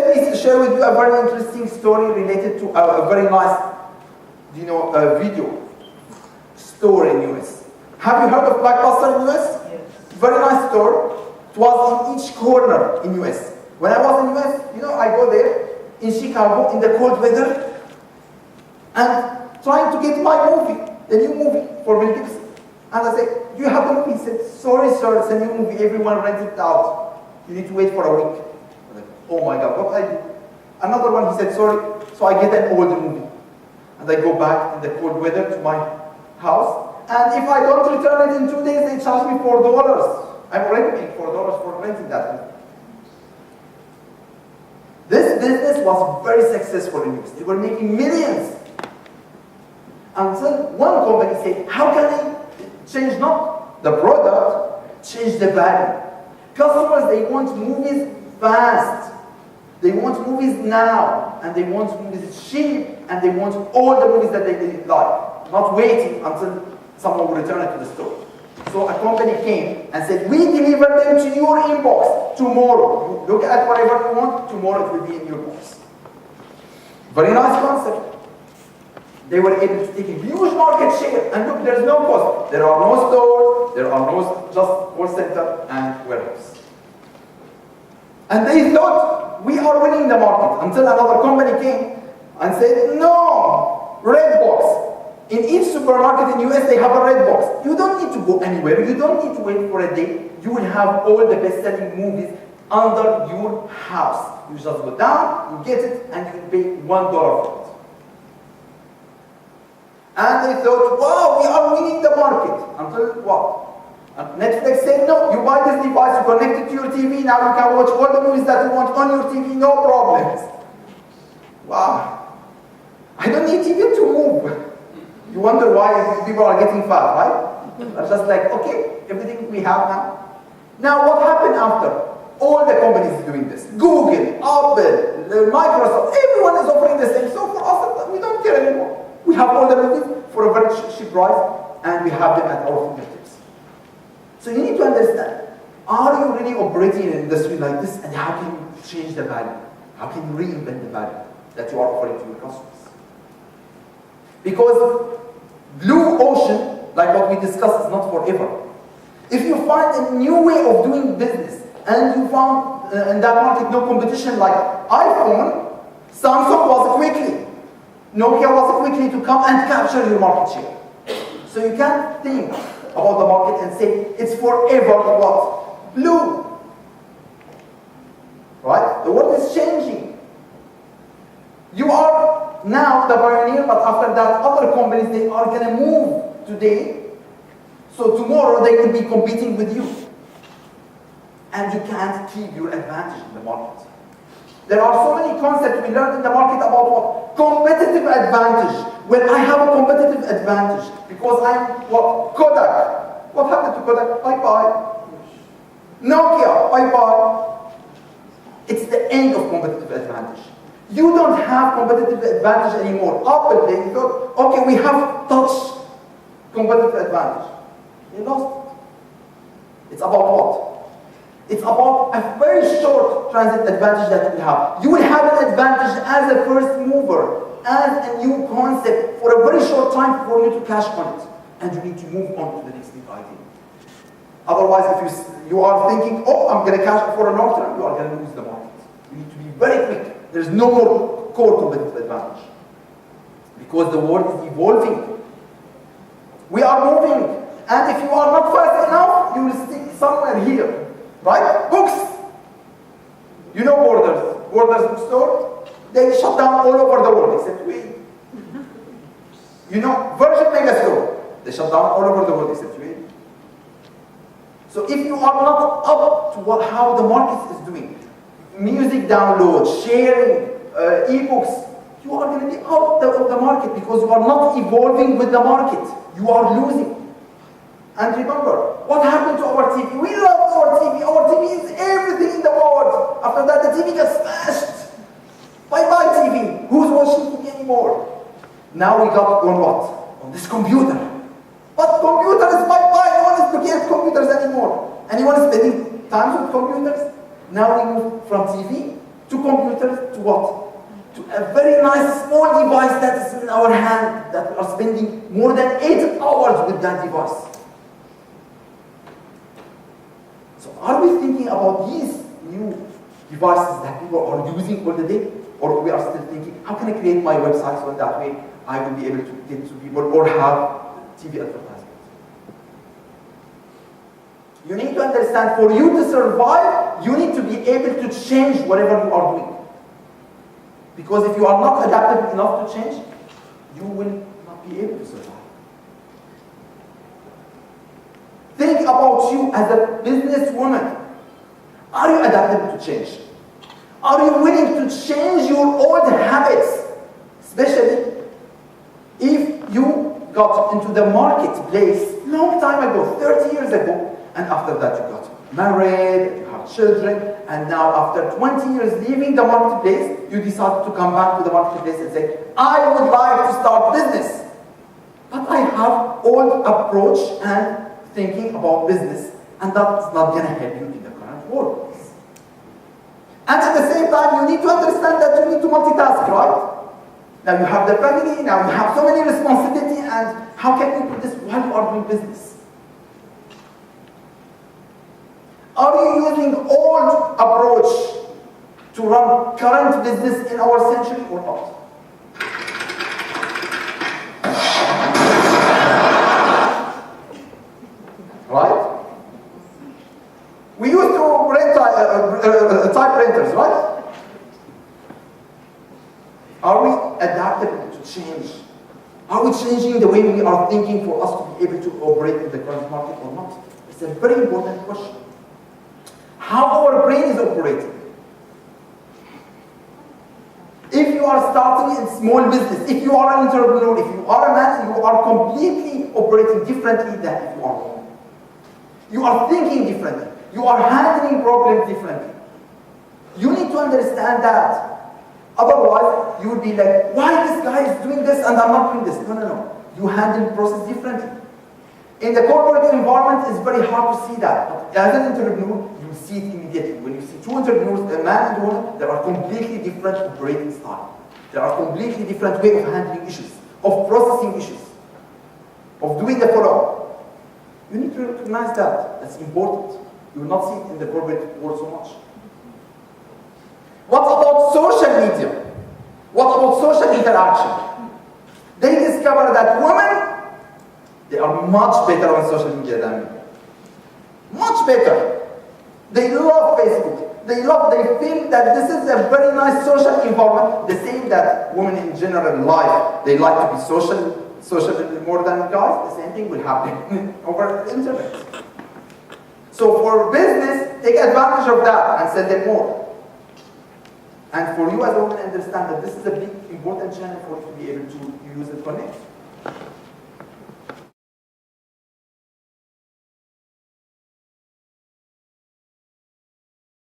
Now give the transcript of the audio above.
Let me share with you a very interesting story related to a very nice, video store in US. Have you heard of Blockbuster in US? Yes. Very nice store. It was in each corner in US. When I was in US, I go there in Chicago in the cold weather and trying to get my movie, the new movie for Mel Gibson. And I said, do you have the movie? He said, sorry sir, it's a new movie, everyone rented it out. You need to wait for a week. I'm like, oh my God, what I do? Another one, he said, sorry, so I get an old movie. And I go back in the cold weather to my house. And if I don't return it in 2 days, they charge me $4. I'm already paying $4 for renting that movie. This business was very successful in US. They were making millions. Until one company said, how can I change not the product, change the value? Customers, they want movies fast. They want movies now. And they want movies cheap. And they want all the movies that they like. Not waiting until someone will return it to the store. So a company came and said, we deliver them to your inbox tomorrow. You look at whatever you want, tomorrow it will be in your box. Very nice concept. They were able to take a huge market share. And look, there's no cost. There are no stores, there are no just call center and warehouse. And they thought, we are winning the market. Until another company came and said, no, Redbox. In each supermarket in US, they have a Redbox. You don't need to go anywhere. You don't need to wait for a day. You will have all the best-selling movies under your house. You just go down, you get it, and you pay $1 for it. And they thought, wow, we are winning the market. Until what? And Netflix said, no, you buy this device, you connect it to your TV, now you can watch all the movies that you want on your TV, no problems. Wow. I don't need even to move. You wonder why people are getting fat, right? They're just like, okay, everything we have now. Now what happened after? All the companies doing this. Google, Apple, Microsoft, everyone is offering the same. So for us, we don't care anymore. We have all the movies for a very cheap price, and we have them at our fingertips. So you need to understand, are you really operating in an industry like this, and how can you change the value? How can you reinvent the value that you are offering to your customers? Because blue ocean, like what we discussed, is not forever. If you find a new way of doing business, and you found in that market no competition like iPhone, Samsung was quickly, Nokia was quickly to come and capture your market share. So you can't think about the market and say, it's forever what? Blue. Right? The world is changing. You are now the pioneer, but after that, other companies, they are going to move today. So tomorrow, they will be competing with you. And you can't keep your advantage in the market. There are so many concepts we learned in the market about what? Competitive advantage. Well, I have a competitive advantage because I'm what? Kodak. What happened to Kodak? Bye-bye. Nokia. Bye-bye. It's the end of competitive advantage. You don't have competitive advantage anymore. Apple, they thought, okay, we have touch competitive advantage. They lost it. It's about what? It's about a very short transit advantage that you have. You will have an advantage as a first mover, as a new concept for a very short time for you to cash on it. And you need to move on to the next big idea. Otherwise, if you are thinking, oh, I'm going to cash for a long term, you are going to lose the market. You need to be very quick. There's no more core competitive advantage. Because the world is evolving. We are moving. And if you are not fast enough, you will stick somewhere here. Right? Books. You know Borders. Borders bookstore. They shut down all over the world except we. You know Virgin Megastore. They shut down all over the world except we. So if you are not up to how the market is doing, music download, sharing, e-books, you are going to be out of the market because you are not evolving with the market. You are losing. And remember, what happened to our TV? We love our TV. Our TV is everything in the world. After that, the TV gets smashed. Bye-bye TV. Who's watching TV anymore? Now we got on what? On this computer. But computers, bye-bye. No one is looking at computers anymore. Anyone is spending time with computers? Now we move from TV to computers, to what? To a very nice small device that is in our hand, that we are spending more than 8 hours with that device. So are we thinking about these new devices that people are using all the day? Or we are still thinking, how can I create my website so that way I will be able to get to people or have TV advertisement? You need to understand, for you to survive, you need to be able to change whatever you are doing. Because if you are not adaptable enough to change, you will not be able to survive. Think about you as a businesswoman. Are you adaptable to change? Are you willing to change your old habits? Especially if you got into the marketplace long time ago, 30 years ago, and after that you got married, you have children, and now after 20 years leaving the marketplace, you decided to come back to the marketplace and say, I would like to start business. But I have old approach and thinking about business, and that's not going to help you in the current world. And at the same time, you need to understand that you need to multitask, right? Now you have the family, now you have so many responsibilities, and how can you do this while you are doing business? Are you using old approach to run current business in our century or not? Right? We used to rent typewriters, right? Are we adaptable to change? Are we changing the way we are thinking for us to be able to operate in the current market or not? It's a very important question. How our brain is operating. If you are starting a small business, if you are an entrepreneur, if you are a man, you are completely operating differently than if you are a woman. You are thinking differently. You are handling problems differently. You need to understand that. Otherwise, you would be like, why this guy is doing this and I'm not doing this? No, no, no. You handle the process differently. In the corporate environment, it's very hard to see that. But as an entrepreneur, you see it immediately. When you see two entrepreneurs, a man and a woman, there are completely different operating styles. There are completely different ways of handling issues, of processing issues, of doing the follow-up. You need to recognize that. That's important. You will not see it in the corporate world so much. What about social media? What about social interaction? They discover that women, they are much better on social media than men. Much better. They love Facebook. They feel that this is a very nice social environment. The same that women in general life, they like to be social more than guys. The same thing will happen over the internet. So for business, take advantage of that and sell them more. And for you as a woman, understand that this is a big, important channel for you to be able to use and connect.